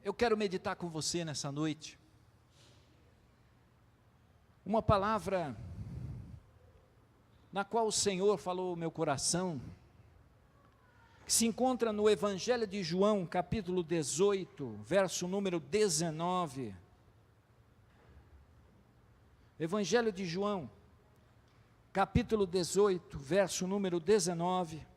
Eu quero meditar com você nessa noite. Uma palavra na qual o Senhor falou ao meu coração, que se encontra no Evangelho de João, capítulo 18, verso número 19. Evangelho de João, capítulo 18, verso número 19.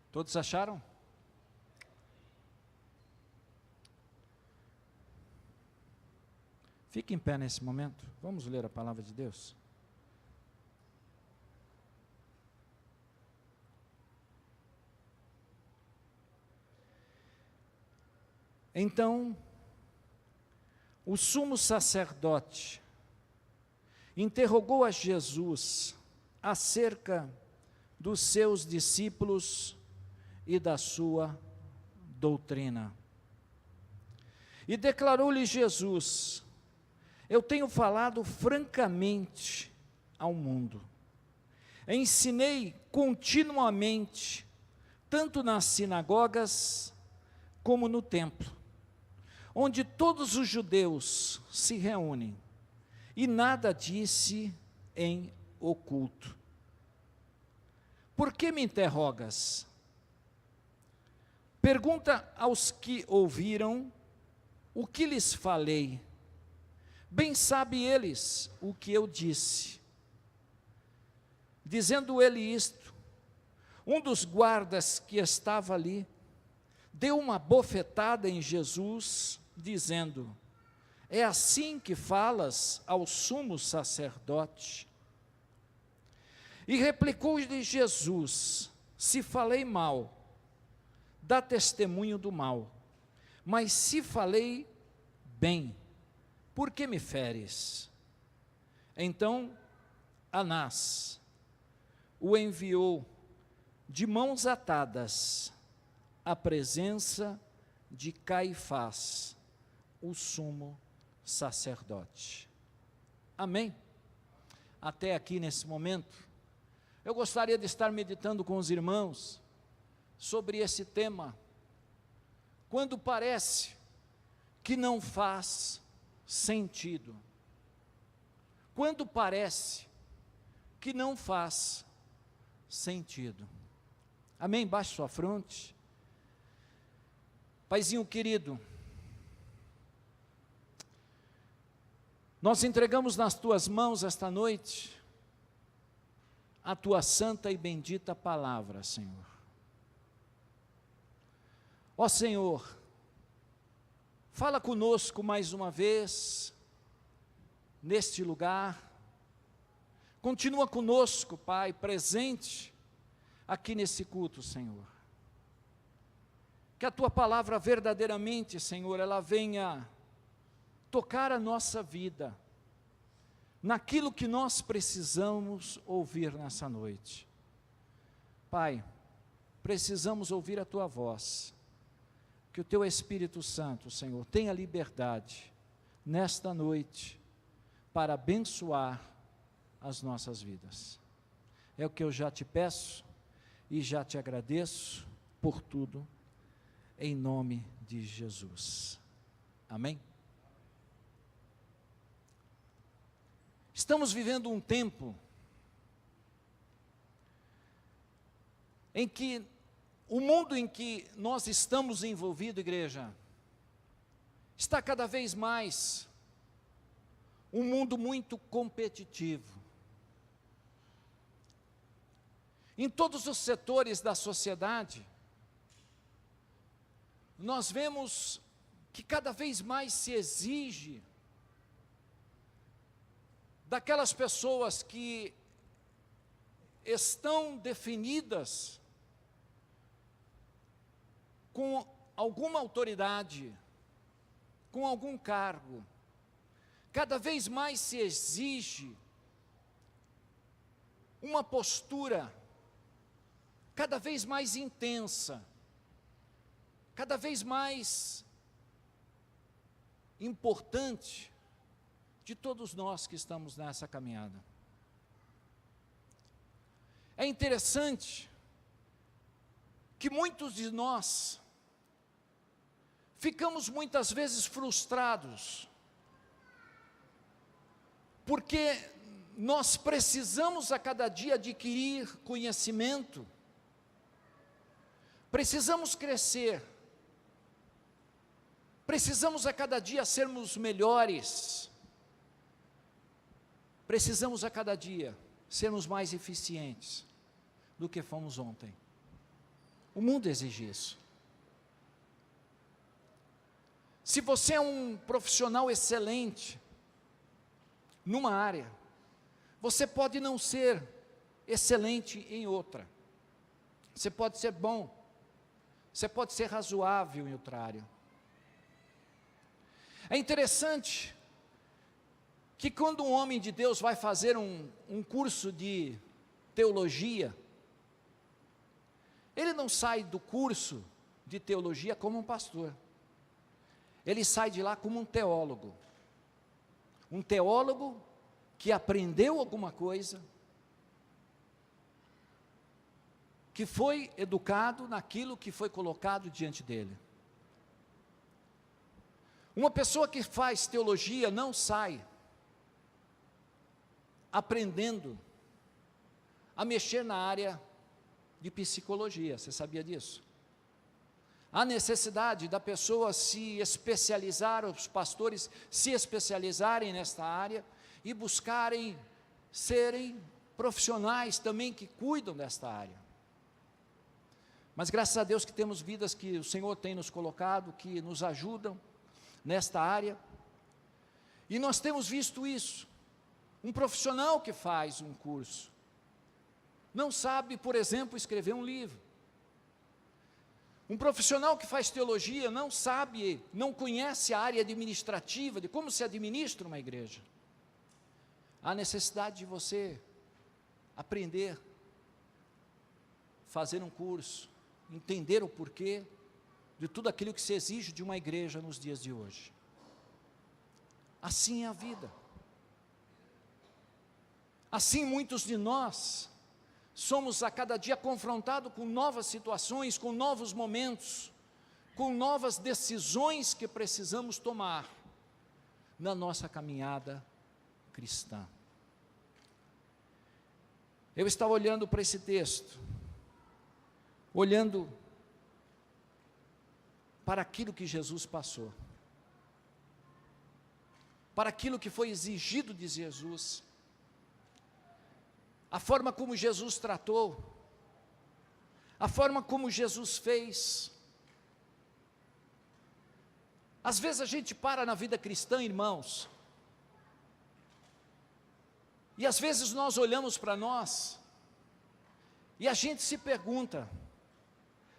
Todos acharam? Fique em pé nesse momento. Vamos ler a palavra de Deus. Então, o sumo sacerdote interrogou a Jesus acerca dos seus discípulos e da sua doutrina. E declarou-lhe Jesus: eu tenho falado francamente ao mundo, ensinei continuamente, tanto nas sinagogas como no templo, onde todos os judeus se reúnem, e nada disse em oculto. Por que me interrogas? Pergunta aos que ouviram o que lhes falei. Bem sabe eles o que eu disse. Dizendo ele isto, um dos guardas que estava ali deu uma bofetada em Jesus, dizendo: é assim que falas ao sumo sacerdote? E replicou-lhe Jesus: se falei mal, dá testemunho do mal, mas se falei bem, por que me feres? Então Anás o enviou de mãos atadas à presença de Caifás, o sumo sacerdote. Amém? Até aqui nesse momento, eu gostaria de estar meditando com os irmãos sobre esse tema, quando parece que não faz sentido, quando parece que não faz sentido. Amém? Baixe sua fronte. Paizinho querido, nós entregamos nas tuas mãos esta noite a tua santa e bendita palavra, Senhor. Ó Senhor, fala conosco mais uma vez, neste lugar, continua conosco, Pai, presente aqui nesse culto, Senhor. Que a Tua palavra verdadeiramente, Senhor, ela venha tocar a nossa vida, naquilo que nós precisamos ouvir nessa noite. Pai, precisamos ouvir a Tua voz. Que o Teu Espírito Santo, Senhor, tenha liberdade nesta noite para abençoar as nossas vidas. É o que eu já te peço e já te agradeço por tudo, em nome de Jesus. Amém? Estamos vivendo um tempo em que o mundo em que nós estamos envolvidos, igreja, está cada vez mais um mundo muito competitivo. Em todos os setores da sociedade, nós vemos que cada vez mais se exige daquelas pessoas que estão definidas com alguma autoridade, com algum cargo, cada vez mais se exige uma postura cada vez mais intensa, cada vez mais importante de todos nós que estamos nessa caminhada. É interessante que muitos de nós ficamos muitas vezes frustrados, porque nós precisamos a cada dia adquirir conhecimento, precisamos crescer, precisamos a cada dia sermos melhores, precisamos a cada dia sermos mais eficientes do que fomos ontem. O mundo exige isso. Se você é um profissional excelente numa área, você pode não ser excelente em outra. Você pode ser bom, você pode ser razoável em outra área. É interessante que quando um homem de Deus vai fazer um curso de teologia, ele não sai do curso de teologia como um pastor. Ele sai de lá como um teólogo. Um teólogo que aprendeu alguma coisa, que foi educado naquilo que foi colocado diante dele. Uma pessoa que faz teologia não sai aprendendo a mexer na área de psicologia. Você sabia disso? Há necessidade da pessoa se especializar, os pastores se especializarem nesta área e buscarem serem profissionais também que cuidam desta área. Mas graças a Deus que temos vidas que o Senhor tem nos colocado, que nos ajudam nesta área, e nós temos visto isso. Um profissional que faz um curso não sabe, por exemplo, escrever um livro. Um profissional que faz teologia não sabe, não conhece a área administrativa, de como se administra uma igreja. Há necessidade de você aprender, fazer um curso, entender o porquê de tudo aquilo que se exige de uma igreja nos dias de hoje. Assim é a vida. Assim muitos de nós somos a cada dia confrontados com novas situações, com novos momentos, com novas decisões que precisamos tomar na nossa caminhada cristã. Eu estava olhando para esse texto, olhando para aquilo que Jesus passou, para aquilo que foi exigido de Jesus, a forma como Jesus tratou, a forma como Jesus fez. Às vezes a gente para na vida cristã, irmãos, e às vezes nós olhamos para nós, e a gente se pergunta,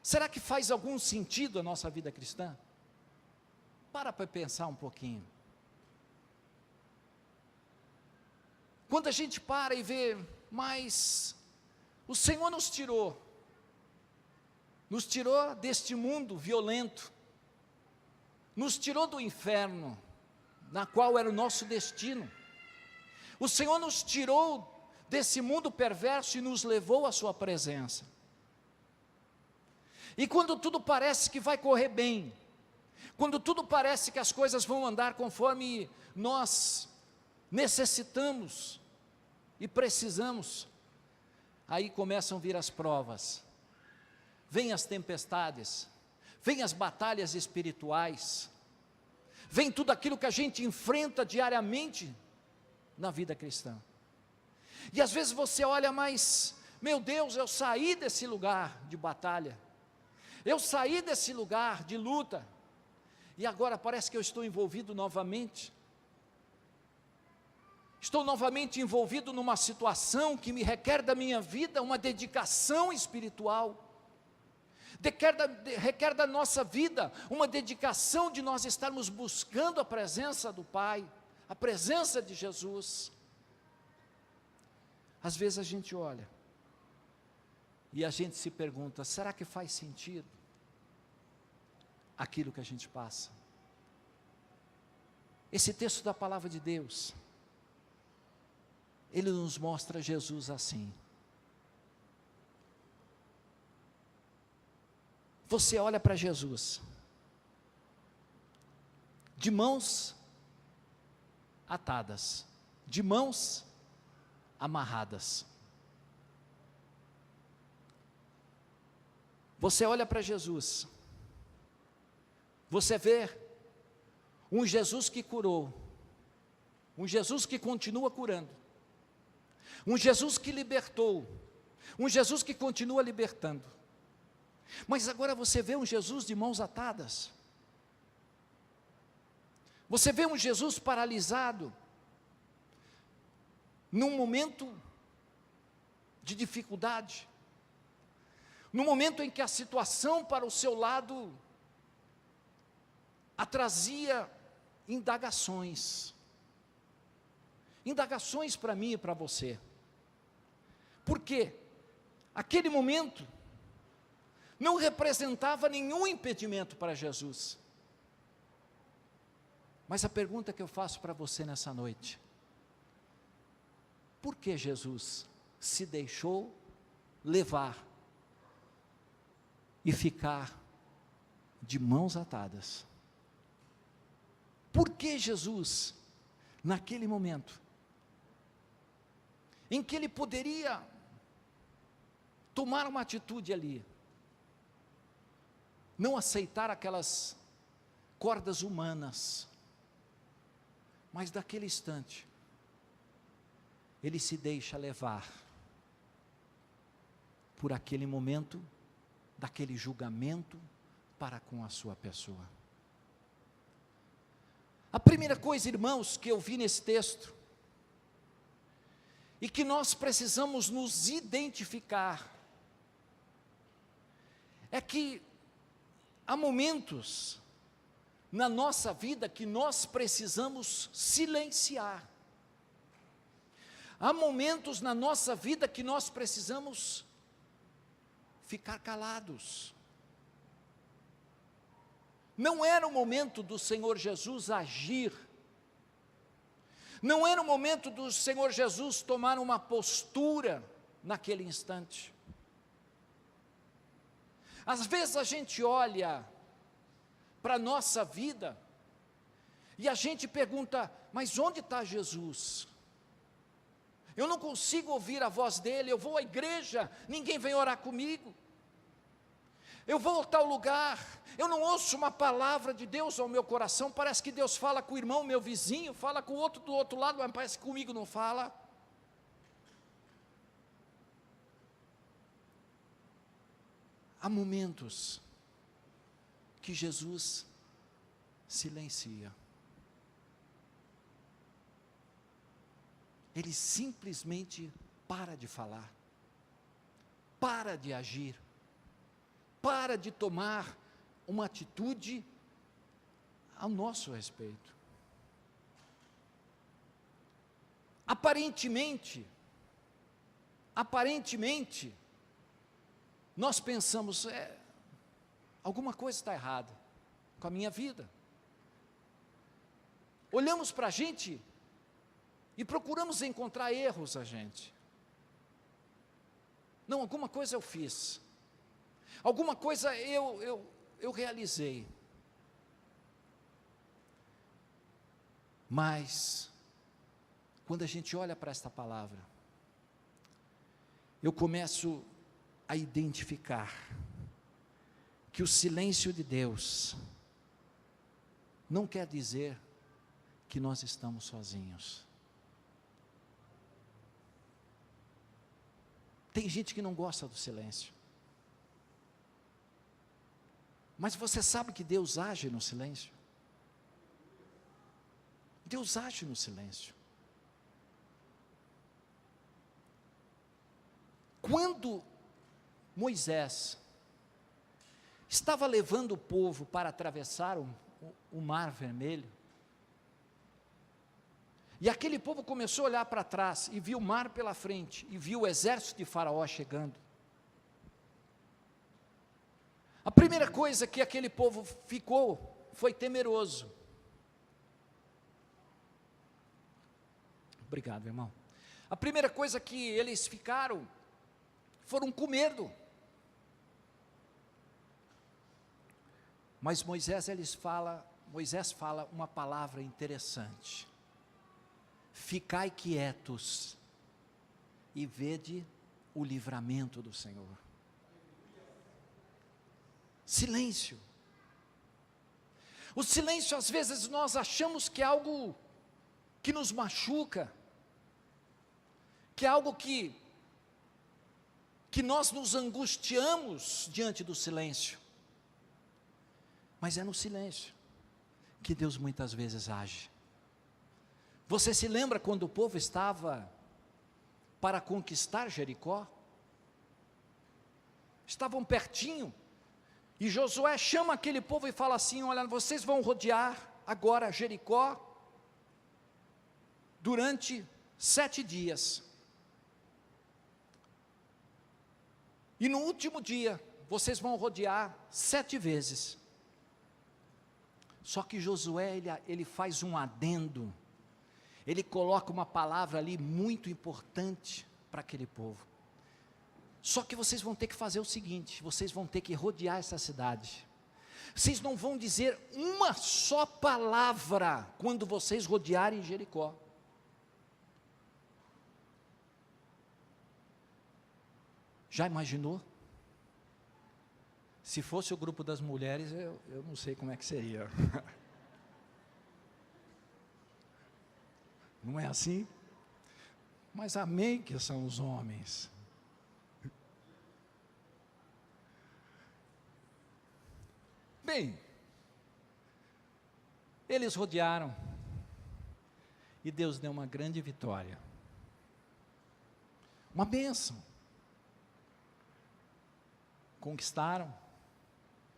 será que faz algum sentido a nossa vida cristã? Para pensar um pouquinho. Quando a gente para e vê, mas o Senhor nos tirou deste mundo violento, nos tirou do inferno, na qual era o nosso destino. O Senhor nos tirou desse mundo perverso e nos levou à sua presença. E quando tudo parece que vai correr bem, quando tudo parece que as coisas vão andar conforme nós necessitamos e precisamos, aí começam a vir as provas, vêm as tempestades, vêm as batalhas espirituais, vem tudo aquilo que a gente enfrenta diariamente na vida cristã. E às vezes você olha, mas, meu Deus, eu saí desse lugar de batalha, eu saí desse lugar de luta, e agora parece que eu estou envolvido novamente. Estou novamente envolvido numa situação que me requer da minha vida uma dedicação espiritual. requer da nossa vida uma dedicação de nós estarmos buscando a presença do Pai, a presença de Jesus. Às vezes a gente olha e a gente se pergunta: será que faz sentido aquilo que a gente passa? Esse texto da palavra de Deus, ele nos mostra Jesus assim. Você olha para Jesus, de mãos atadas, de mãos amarradas. Você olha para Jesus, você vê um Jesus que curou, um Jesus que continua curando, um Jesus que libertou, um Jesus que continua libertando. Mas agora você vê um Jesus de mãos atadas, você vê um Jesus paralisado, num momento de dificuldade, no momento em que a situação para o seu lado a trazia indagações para mim e para você. Por quê? Aquele momento não representava nenhum impedimento para Jesus. Mas a pergunta que eu faço para você nessa noite: por que Jesus se deixou levar e ficar de mãos atadas? Por que Jesus, naquele momento, em que ele poderia tomar uma atitude ali, não aceitar aquelas cordas humanas, mas daquele instante, ele se deixa levar por aquele momento, daquele julgamento para com a sua pessoa? A primeira coisa, irmãos, que eu vi nesse texto, e que nós precisamos nos identificar, é que há momentos na nossa vida que nós precisamos silenciar. Há momentos na nossa vida que nós precisamos ficar calados. Não era o momento do Senhor Jesus agir, não era o momento do Senhor Jesus tomar uma postura naquele instante. Às vezes a gente olha para a nossa vida e a gente pergunta: mas onde está Jesus? Eu não consigo ouvir a voz dele. Eu vou à igreja, ninguém vem orar comigo. Eu vou a tal lugar, eu não ouço uma palavra de Deus ao meu coração. Parece que Deus fala com o irmão, meu vizinho, fala com o outro do outro lado, mas parece que comigo não fala. Há momentos que Jesus silencia. Ele simplesmente para de falar, para de agir, para de tomar uma atitude ao nosso respeito. Aparentemente, nós pensamos: alguma coisa está errada com a minha vida. Olhamos para a gente e procuramos encontrar erros a gente. Não, alguma coisa eu fiz, alguma coisa eu realizei. Mas, quando a gente olha para esta palavra, eu começo a identificar que o silêncio de Deus não quer dizer que nós estamos sozinhos. Tem gente que não gosta do silêncio, mas você sabe que Deus age no silêncio? Deus age no silêncio. Quando Moisés estava levando o povo para atravessar o Mar Vermelho. E aquele povo começou a olhar para trás, e viu o mar pela frente, e viu o exército de Faraó chegando. A primeira coisa que aquele povo ficou, foi temeroso. Obrigado, irmão. A primeira coisa que eles ficaram, foram com medo. Mas Moisés fala uma palavra interessante. Ficai quietos e vede o livramento do Senhor. Silêncio. O silêncio, às vezes, nós achamos que é algo que nos machuca, que é algo que nós nos angustiamos diante do silêncio. Mas é no silêncio que Deus muitas vezes age. Você se lembra quando o povo estava para conquistar Jericó? Estavam pertinho, e Josué chama aquele povo e fala assim: olha, vocês vão rodear agora Jericó durante 7 dias. E no último dia, vocês vão rodear 7 vezes. Só que Josué, ele faz um adendo, ele coloca uma palavra ali muito importante para aquele povo. Só que vocês vão ter que fazer o seguinte: vocês vão ter que rodear essa cidade. Vocês não vão dizer uma só palavra quando vocês rodearem Jericó. Já imaginou? Se fosse o grupo das mulheres, eu não sei como é que seria. Não é assim? Mas amém que são os homens. Bem, eles rodearam, e Deus deu uma grande vitória, uma bênção. Conquistaram,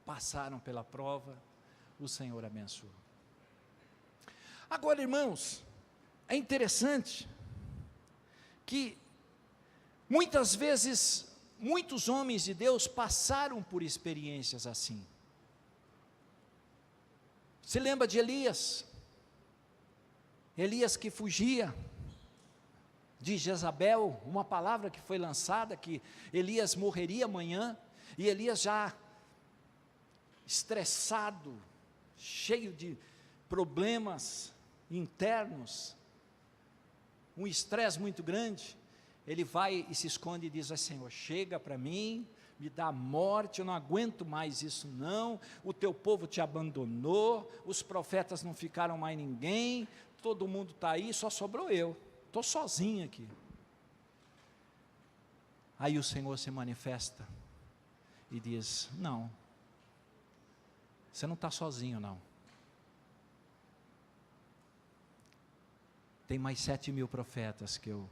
passaram pela prova, o Senhor abençoou. Agora, irmãos, é interessante que muitas vezes, muitos homens de Deus passaram por experiências assim. Se lembra de Elias? Elias que fugia de Jezabel, uma palavra que foi lançada, que Elias morreria amanhã, e Elias já estressado, cheio de problemas internos, um estresse muito grande, ele vai e se esconde e diz: Senhor, chega para mim, me dá a morte, eu não aguento mais isso não, o teu povo te abandonou, os profetas não ficaram mais ninguém, todo mundo está aí, só sobrou eu, estou sozinho aqui. Aí o Senhor se manifesta e diz: não, você não está sozinho não, tem mais 7.000 profetas que eu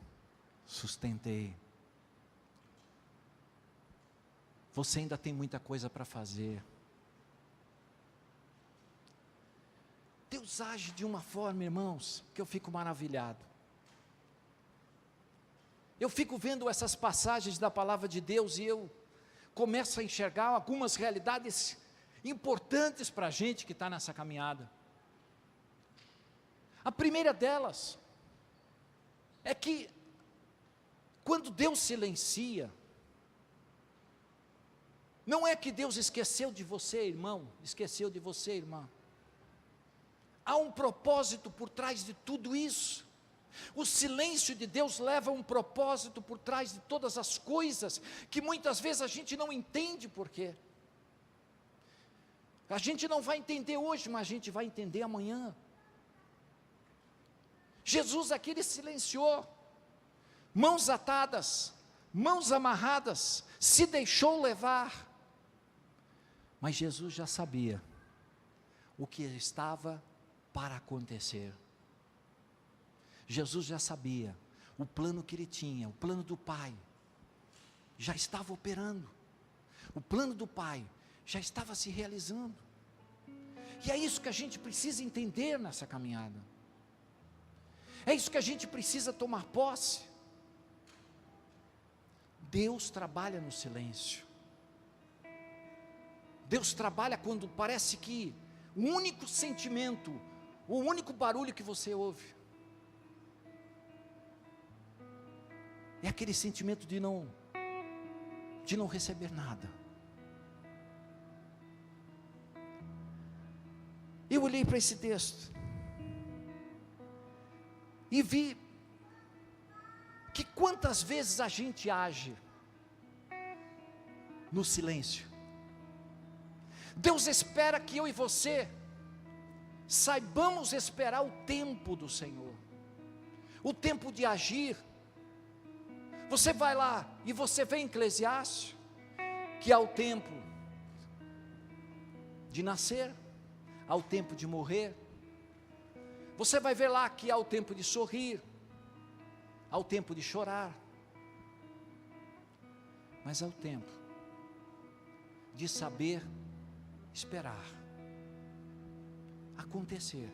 sustentei, você ainda tem muita coisa para fazer. Deus age de uma forma, irmãos, que eu fico maravilhado. Eu fico vendo essas passagens da palavra de Deus e eu começo a enxergar algumas realidades importantes para a gente que está nessa caminhada. A primeira delas é que quando Deus silencia, não é que Deus esqueceu de você, irmão, esqueceu de você, irmã. Há um propósito por trás de tudo isso. O silêncio de Deus leva um propósito por trás de todas as coisas, que muitas vezes a gente não entende por quê. A gente não vai entender hoje, mas a gente vai entender amanhã. Jesus aqui, ele silenciou, mãos atadas, mãos amarradas, se deixou levar. Mas Jesus já sabia o que estava para acontecer. Jesus já sabia o plano que ele tinha, o plano do Pai, já estava operando. O plano do Pai já estava se realizando. E é isso que a gente precisa entender nessa caminhada. É isso que a gente precisa tomar posse. Deus trabalha no silêncio. Deus trabalha quando parece que o único sentimento, o único barulho que você ouve, é aquele sentimento de não receber nada. Eu olhei para esse texto e vi que quantas vezes a gente age no silêncio. Deus espera que eu e você saibamos esperar o tempo do Senhor, o tempo de agir. Você vai lá e você vê em Eclesiastes que há o tempo de nascer, há o tempo de morrer. Você vai ver lá que há o tempo de sorrir, há o tempo de chorar, mas há o tempo de saber esperar acontecer.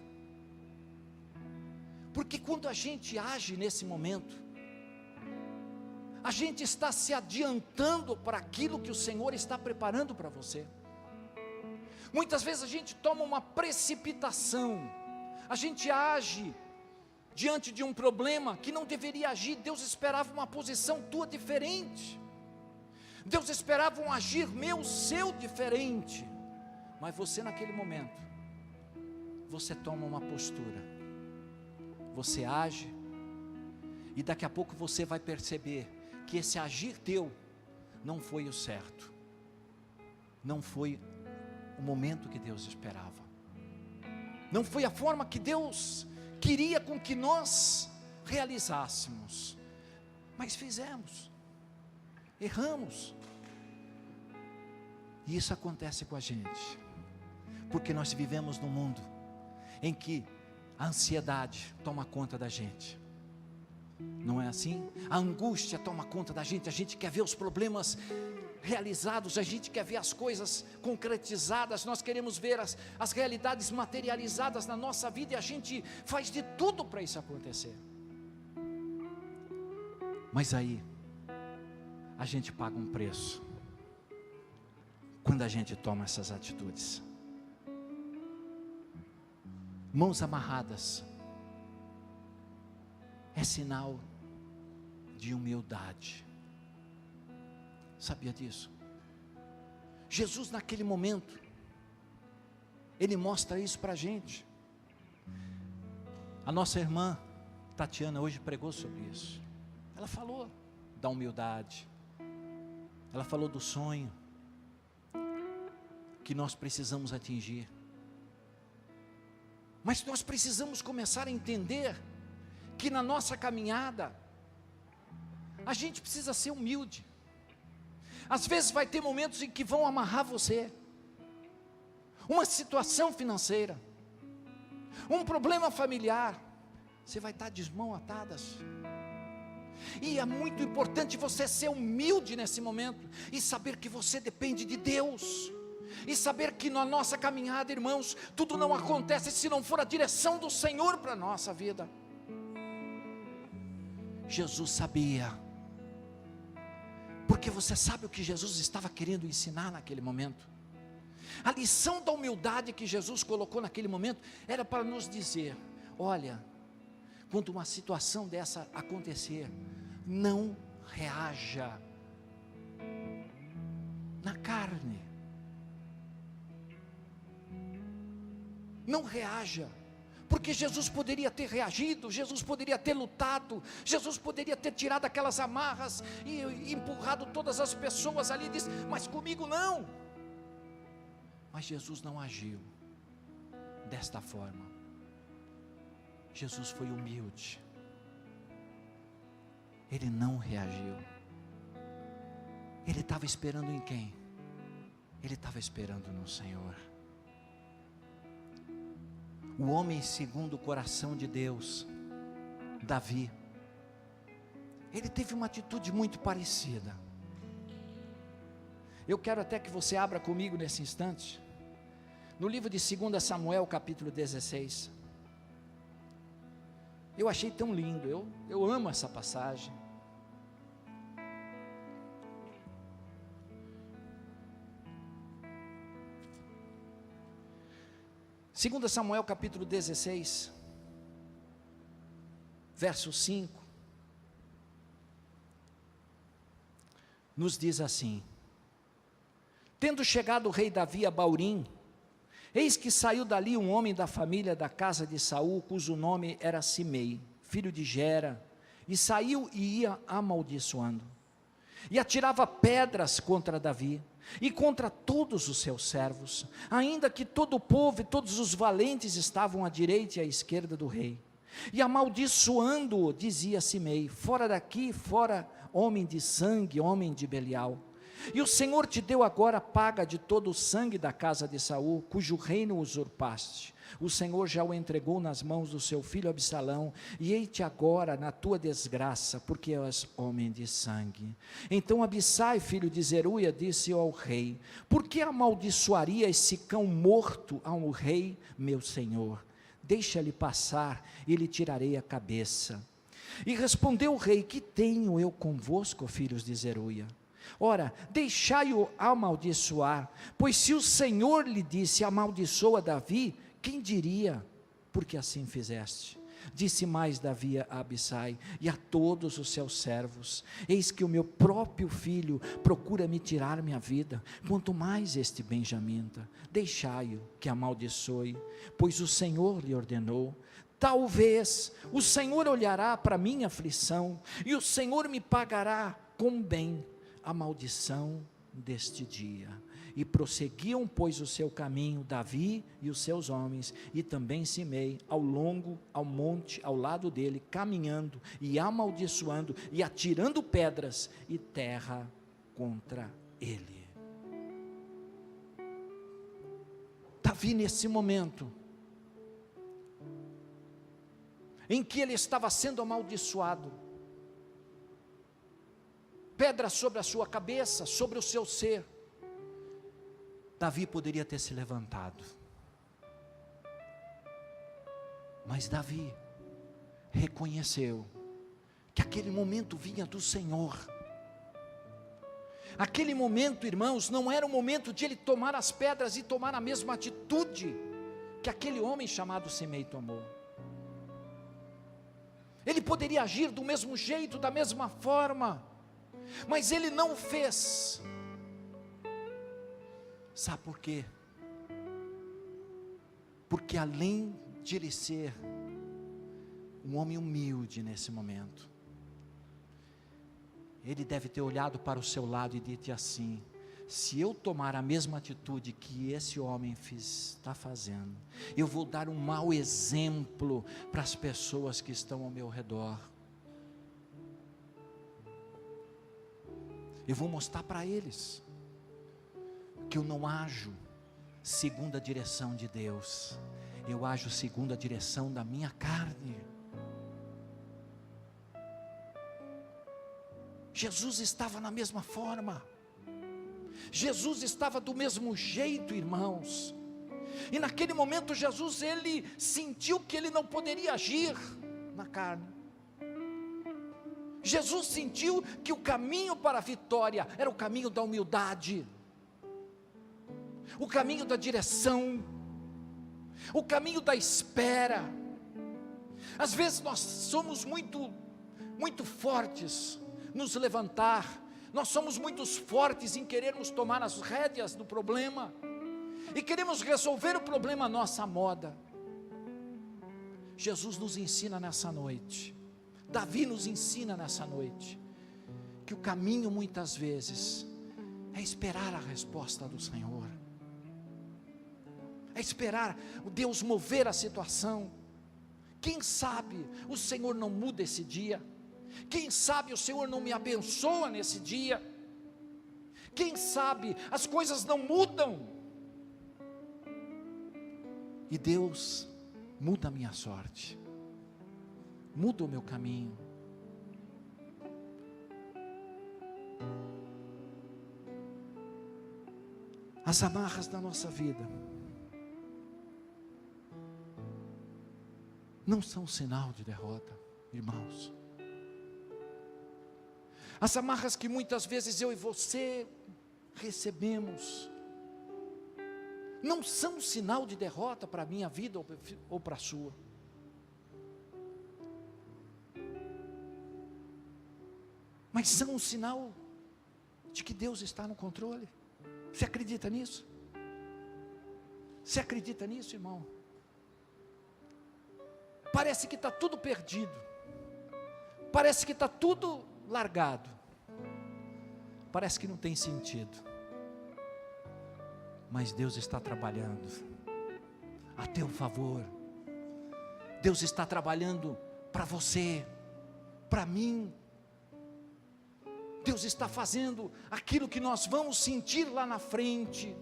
Porque quando a gente age nesse momento, a gente está se adiantando para aquilo que o Senhor está preparando para você. Muitas vezes a gente toma uma precipitação, a gente age diante de um problema que não deveria agir. Deus esperava uma posição tua diferente, Deus esperava um agir meu, seu diferente, mas você naquele momento, você toma uma postura, você age, e daqui a pouco você vai perceber que esse agir teu não foi o certo, não foi o momento que Deus esperava, não foi a forma que Deus queria com que nós realizássemos, mas fizemos, erramos, e isso acontece com a gente, porque nós vivemos num mundo em que a ansiedade toma conta da gente, não é assim? A angústia toma conta da gente, a gente quer ver os problemas realizados, a gente quer ver as coisas concretizadas, nós queremos ver as realidades materializadas na nossa vida, e a gente faz de tudo para isso acontecer. Mas aí, a gente paga um preço, quando a gente toma essas atitudes. Mãos amarradas é sinal de humildade. Sabia disso? Jesus naquele momento, Ele mostra isso para a gente. A nossa irmã Tatiana hoje pregou sobre isso. Ela falou da humildade, ela falou do sonho que nós precisamos atingir. Mas nós precisamos começar a entender que na nossa caminhada, a gente precisa ser humilde. Às vezes vai ter momentos em que vão amarrar você, uma situação financeira, um problema familiar, você vai estar de mãos atadas, e é muito importante você ser humilde nesse momento, e saber que você depende de Deus, e saber que na nossa caminhada, irmãos, tudo não acontece se não for a direção do Senhor para a nossa vida. Jesus sabia, porque você sabe o que Jesus estava querendo ensinar naquele momento. A lição da humildade que Jesus colocou naquele momento, era para nos dizer, olha, quando uma situação dessa acontecer, não reaja na carne, não reaja, porque Jesus poderia ter reagido, Jesus poderia ter lutado, Jesus poderia ter tirado aquelas amarras e empurrado todas as pessoas ali, e disse, mas comigo não. Mas Jesus não agiu desta forma. Jesus foi humilde, Ele não reagiu. Ele estava esperando em quem? Ele estava esperando no Senhor. O homem segundo o coração de Deus, Davi, ele teve uma atitude muito parecida. Eu quero até que você abra comigo nesse instante, no livro de 2 Samuel, capítulo 16. Eu achei tão lindo, eu amo essa passagem. Segundo Samuel capítulo 16, verso 5, nos diz assim: tendo chegado o rei Davi a Baurim, eis que saiu dali um homem da família da casa de Saul, cujo nome era Simei, filho de Gera, e saiu e ia amaldiçoando, e atirava pedras contra Davi, e contra todos os seus servos, ainda que todo o povo e todos os valentes estavam à direita e à esquerda do rei. E amaldiçoando-o, dizia Simei: fora daqui, fora, homem de sangue, homem de Belial. E o Senhor te deu agora paga de todo o sangue da casa de Saul, cujo reino usurpaste. O Senhor já o entregou nas mãos do seu filho Absalão, e eis-te agora na tua desgraça, porque és homem de sangue. Então Abissai, filho de Zeruia, disse ao rei: por que amaldiçoaria esse cão morto ao rei, meu senhor? Deixa-lhe passar, e lhe tirarei a cabeça. E respondeu o rei: que tenho eu convosco, filhos de Zeruia? Ora, deixai-o amaldiçoar, pois se o Senhor lhe disse: amaldiçoa Davi, quem diria, porque assim fizeste? Disse mais Davi a Abissai e a todos os seus servos: eis que o meu próprio filho procura me tirar minha vida, quanto mais este benjamita. Deixai-o que amaldiçoe, pois o Senhor lhe ordenou. Talvez o Senhor olhará para minha aflição, e o Senhor me pagará com bem a maldição deste dia. E prosseguiam, pois, o seu caminho, Davi e os seus homens, e também Simei, ao monte, ao lado dele, caminhando, e amaldiçoando, e atirando pedras e terra contra ele. Davi, nesse momento, em que ele estava sendo amaldiçoado, pedra sobre a sua cabeça, sobre o seu ser, Davi poderia ter se levantado, mas Davi reconheceu que aquele momento vinha do Senhor. Aquele momento, irmãos, não era o momento de ele tomar as pedras e tomar a mesma atitude que aquele homem chamado Simei tomou. Ele poderia agir do mesmo jeito, da mesma forma, mas ele não fez. Sabe por quê? Porque além de ele ser um homem humilde nesse momento, ele deve ter olhado para o seu lado e dito assim: se eu tomar a mesma atitude que esse homem está fazendo, eu vou dar um mau exemplo para as pessoas que estão ao meu redor. Eu vou mostrar para eles que eu não ajo segundo a direção de Deus, eu ajo segundo a direção da minha carne. Jesus estava na mesma forma, Jesus estava do mesmo jeito, irmãos, e naquele momento Jesus, ele sentiu que ele não poderia agir na carne. Jesus sentiu que o caminho para a vitória era o caminho da humildade, o caminho da direção, o caminho da espera. Às vezes nós somos muito fortes nos levantar, nós somos muito fortes em querermos tomar as rédeas do problema, e queremos resolver o problema à nossa moda. Jesus nos ensina nessa noite, Davi nos ensina nessa noite, que o caminho muitas vezes é esperar a resposta do Senhor, é esperar o Deus mover a situação. Quem sabe o Senhor não muda esse dia, quem sabe o Senhor não me abençoa nesse dia, quem sabe as coisas não mudam, e Deus muda a minha sorte, muda o meu caminho. As amarras da nossa vida não são sinal de derrota, irmãos. As amarras que muitas vezes eu e você recebemos não são sinal de derrota para a minha vida ou para a sua. Mas são um sinal de que Deus está no controle. Você acredita nisso? Você acredita nisso, irmão? Parece que está tudo perdido. Parece que está tudo largado. Parece que não tem sentido. Mas Deus está trabalhando a teu favor. Deus está trabalhando para você, para mim. Deus está fazendo aquilo que nós vamos sentir lá na frente.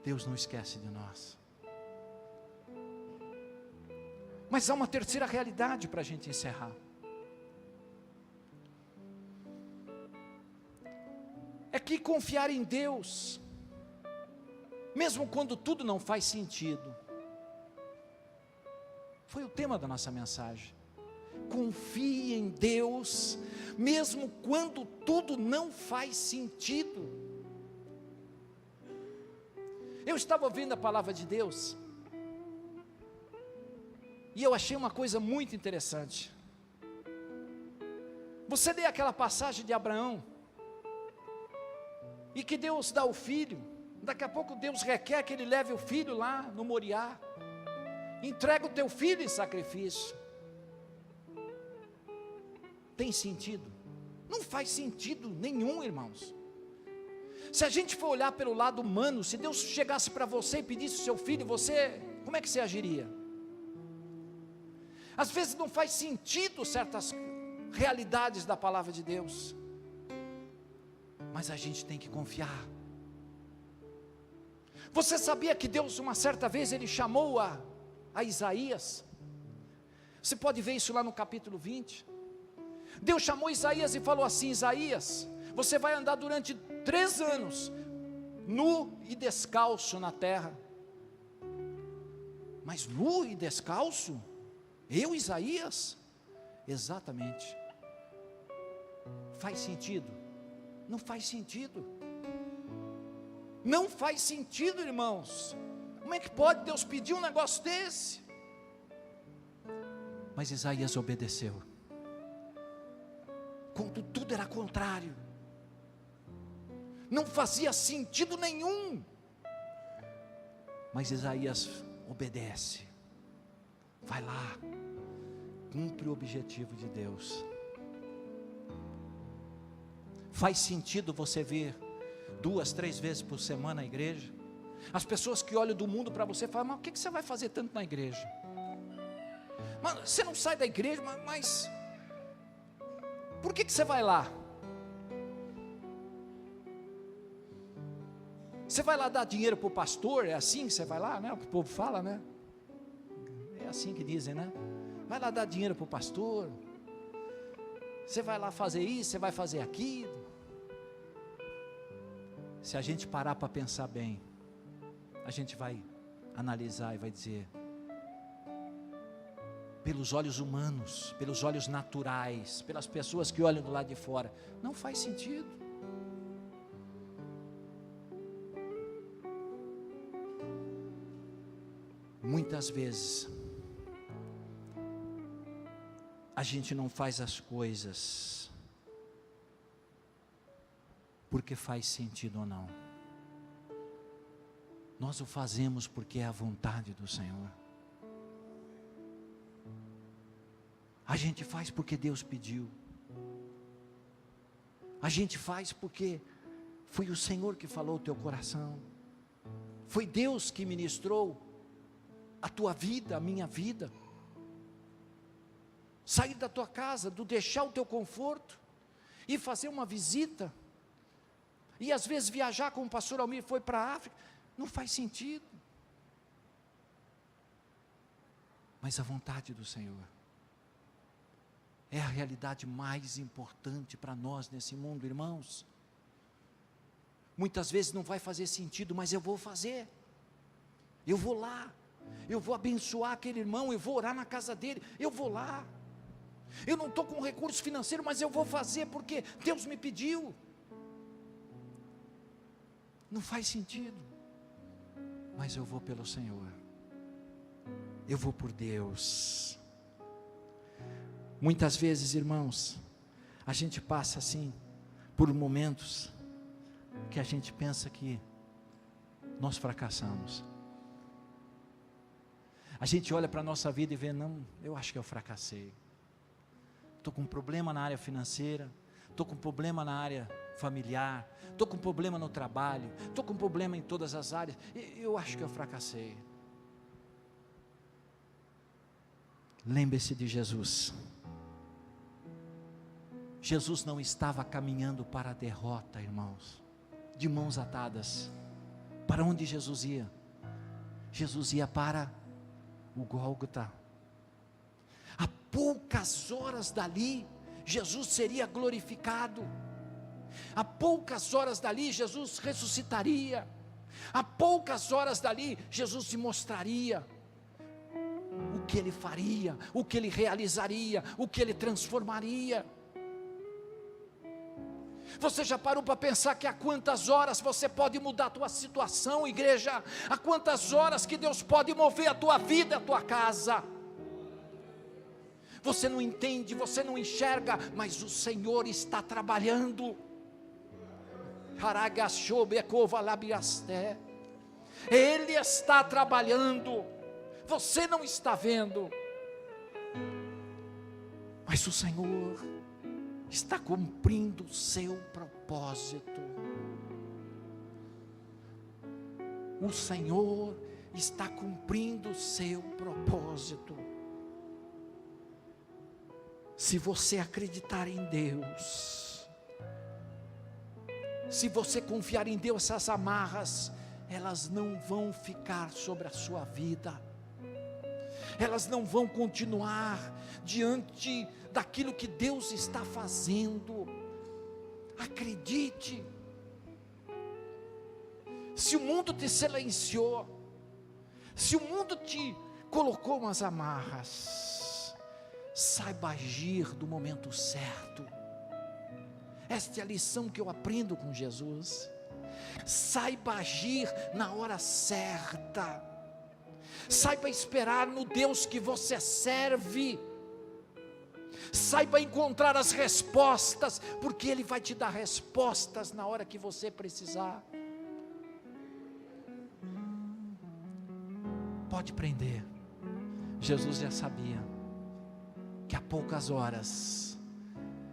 Deus não esquece de nós. Mas há uma terceira realidade para a gente encerrar. É que confiar em Deus, mesmo quando tudo não faz sentido, foi o tema da nossa mensagem. Confie em Deus, mesmo quando tudo não faz sentido. Eu estava ouvindo a palavra de Deus, e eu achei uma coisa muito interessante. Você lê aquela passagem de Abraão, e que Deus dá o filho, daqui a pouco Deus requer que ele leve o filho lá no Moriá, entrega o teu filho em sacrifício. Tem sentido? Não faz sentido nenhum, irmãos. Se a gente for olhar pelo lado humano, se Deus chegasse para você e pedisse o seu filho, como é que você agiria? Às vezes não faz sentido certas realidades da palavra de Deus, mas a gente tem que confiar. Você sabia que Deus, uma certa vez, Ele chamou a Isaías? Você pode ver isso lá no capítulo 20. Deus chamou Isaías e falou assim: Isaías, você vai andar durante 3 anos, nu e descalço na terra. Mas nu e descalço? Eu, Isaías? Exatamente. Faz sentido? Não faz sentido. Não faz sentido, irmãos. Como é que pode Deus pedir um negócio desse? Mas Isaías obedeceu, quando tudo era contrário, não fazia sentido nenhum. Mas Isaías obedece, vai lá, cumpre o objetivo de Deus. Faz sentido você vir 2, 3 vezes por semana à igreja? As pessoas que olham do mundo para você falam: mas o que você vai fazer tanto na igreja? Mano, você não sai da igreja, mas por que você vai lá? Você vai lá dar dinheiro para o pastor? É assim que você vai lá, né? O que o povo fala, né? É assim que dizem, né? Vai lá dar dinheiro para o pastor. Você vai lá fazer isso, você vai fazer aquilo. Se a gente parar para pensar bem, a gente vai analisar e vai dizer: pelos olhos humanos, pelos olhos naturais, pelas pessoas que olham do lado de fora, não faz sentido. Muitas vezes a gente não faz as coisas porque faz sentido ou não. Nós o fazemos porque é a vontade do Senhor. A gente faz porque Deus pediu. A gente faz porque foi o Senhor que falou o teu coração. Foi Deus que ministrou a tua vida, a minha vida. Sair da tua casa, deixar o teu conforto e fazer uma visita. E às vezes viajar, como o pastor Almir foi para a África, não faz sentido. Mas a vontade do Senhor é a realidade mais importante para nós nesse mundo, irmãos. Muitas vezes não vai fazer sentido, mas eu vou fazer. Eu vou lá, eu vou abençoar aquele irmão, eu vou orar na casa dele, eu vou lá. Eu não estou com recurso financeiro, mas eu vou fazer porque Deus me pediu. Não faz sentido, mas eu vou pelo Senhor, eu vou por Deus. Muitas vezes, irmãos, a gente passa assim, por momentos, que a gente pensa que nós fracassamos. A gente olha para a nossa vida e vê, não, eu acho que eu fracassei. Estou com um problema na área financeira, estou com um problema na área familiar, estou com um problema no trabalho, estou com um problema em todas as áreas, eu acho que eu fracassei. Lembre-se de Jesus. Jesus não estava caminhando para a derrota, irmãos, de mãos atadas. Para onde Jesus ia? Jesus ia para o Gólgota. A poucas horas dali, Jesus seria glorificado. A poucas horas dali, Jesus ressuscitaria. A poucas horas dali, Jesus se mostraria o que Ele faria, o que Ele realizaria, o que Ele transformaria. Você já parou para pensar que há quantas horas você pode mudar a tua situação, igreja? Há quantas horas que Deus pode mover a tua vida, a tua casa? Você não entende, você não enxerga, mas o Senhor está trabalhando. Ele está trabalhando. Você não está vendo, mas o Senhor está cumprindo o seu propósito. O Senhor está cumprindo o seu propósito. Se você acreditar em Deus, se você confiar em Deus, essas amarras, elas não vão ficar sobre a sua vida, elas não vão continuar diante daquilo que Deus está fazendo. Acredite. Se o mundo te silenciou, se o mundo te colocou umas amarras, saiba agir do momento certo. Esta é a lição que eu aprendo com Jesus. Saiba agir na hora certa. Saiba esperar no Deus que você serve. Saiba encontrar as respostas, porque Ele vai te dar respostas na hora que você precisar. Pode prender. Jesus já sabia que a poucas horas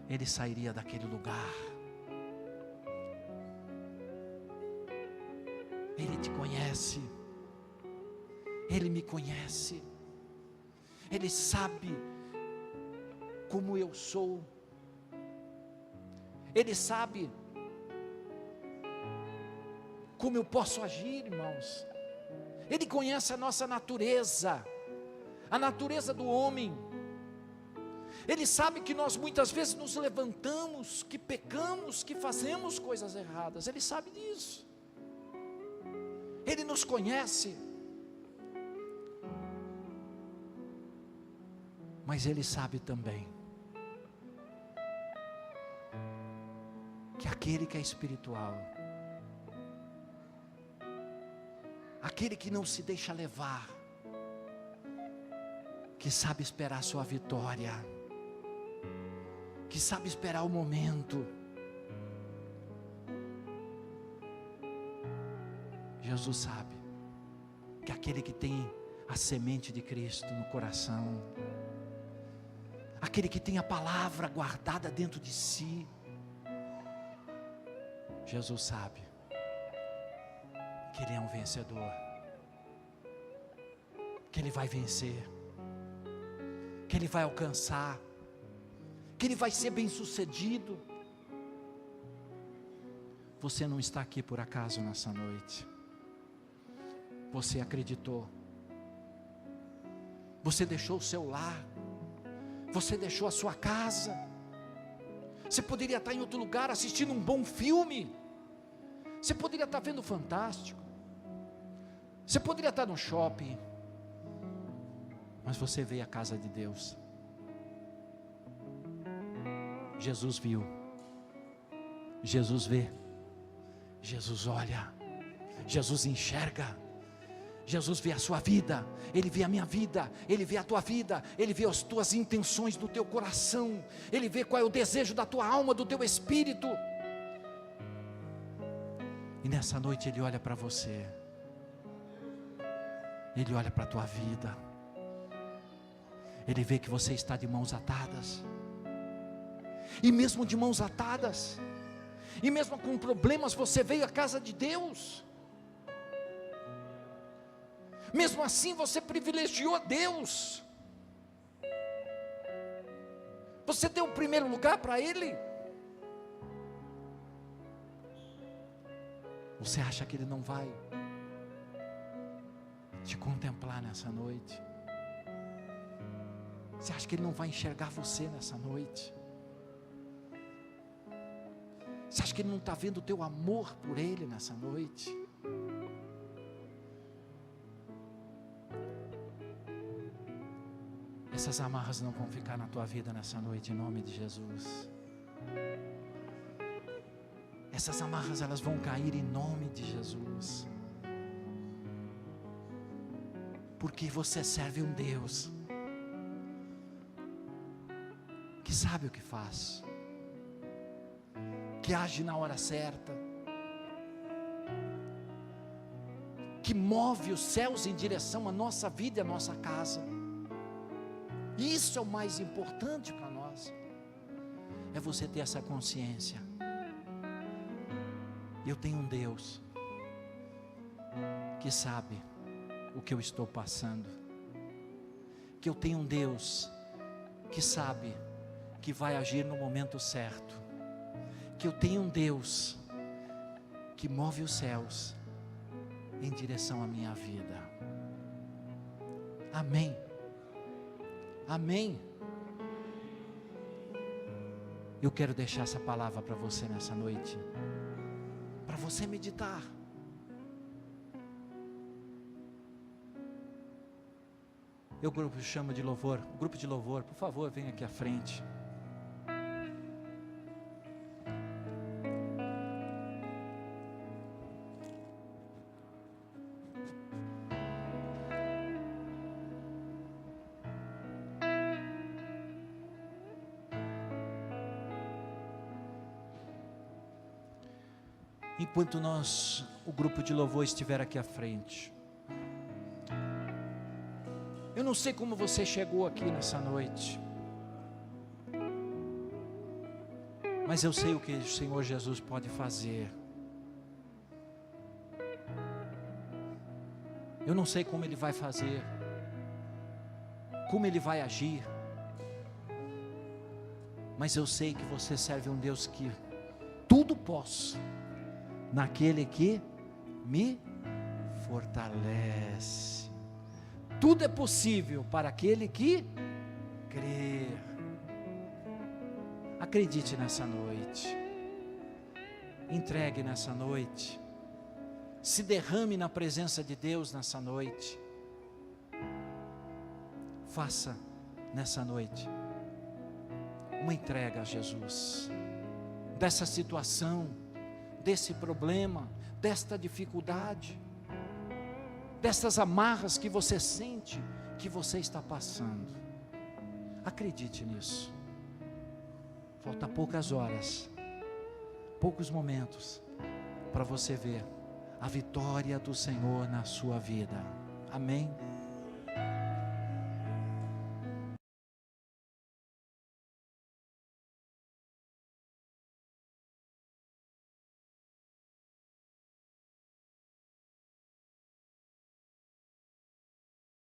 Ele sairia daquele lugar. Ele te conhece. Ele me conhece. Ele sabe como eu sou. Ele sabe como eu posso agir, irmãos. Ele conhece a nossa natureza, a natureza do homem. Ele sabe que nós muitas vezes nos levantamos, que pecamos, que fazemos coisas erradas. Ele sabe disso. Ele nos conhece. Mas Ele sabe também que aquele que é espiritual, aquele que não se deixa levar, que sabe esperar a sua vitória, que sabe esperar o momento. Jesus sabe que aquele que tem a semente de Cristo no coração, aquele que tem a palavra guardada dentro de si, Jesus sabe que ele é um vencedor, que ele vai vencer, que ele vai alcançar, que ele vai ser bem sucedido. Você não está aqui por acaso nessa noite. Você acreditou. Você deixou o seu lar. Você deixou a sua casa. Você poderia estar em outro lugar assistindo um bom filme. Você poderia estar vendo Fantástico, você poderia estar no shopping, mas você veio à casa de Deus. Jesus viu, Jesus vê, Jesus olha, Jesus enxerga, Jesus vê a sua vida, Ele vê a minha vida, Ele vê a tua vida, Ele vê as tuas intenções do teu coração, Ele vê qual é o desejo da tua alma, do teu espírito. E nessa noite Ele olha para você, Ele olha para a tua vida, Ele vê que você está de mãos atadas, e mesmo de mãos atadas, e mesmo com problemas, você veio à casa de Deus. Mesmo assim você privilegiou a Deus, você deu o primeiro lugar para Ele. Você acha que Ele não vai te contemplar nessa noite? Você acha que Ele não vai enxergar você nessa noite? Você acha que Ele não está vendo o teu amor por Ele nessa noite? Essas amarras não vão ficar na tua vida nessa noite, em nome de Jesus. Essas amarras, elas vão cair em nome de Jesus. Porque você serve um Deus que sabe o que faz, que age na hora certa, que move os céus em direção à nossa vida e à nossa casa. E isso é o mais importante para nós, é você ter essa consciência. Eu tenho um Deus que sabe o que eu estou passando, que eu tenho um Deus que sabe que vai agir no momento certo, que eu tenho um Deus que move os céus em direção à minha vida. Amém. Amém. Eu quero deixar essa palavra para você nessa noite, para você meditar. O grupo chama de louvor, o grupo de louvor, por favor, venha aqui à frente. Enquanto o grupo de louvor estiver aqui à frente, eu não sei como você chegou aqui nessa noite, mas eu sei o que o Senhor Jesus pode fazer. Eu não sei como Ele vai fazer, como Ele vai agir, mas eu sei que você serve um Deus que tudo posso naquele que me fortalece. Tudo é possível para aquele que crê. Acredite nessa noite, entregue nessa noite, se derrame na presença de Deus nessa noite. Faça nessa noite uma entrega a Jesus, dessa situação, desse problema, desta dificuldade, dessas amarras que você sente que você está passando. Acredite nisso. Falta poucas horas, poucos momentos para você ver a vitória do Senhor na sua vida. Amém?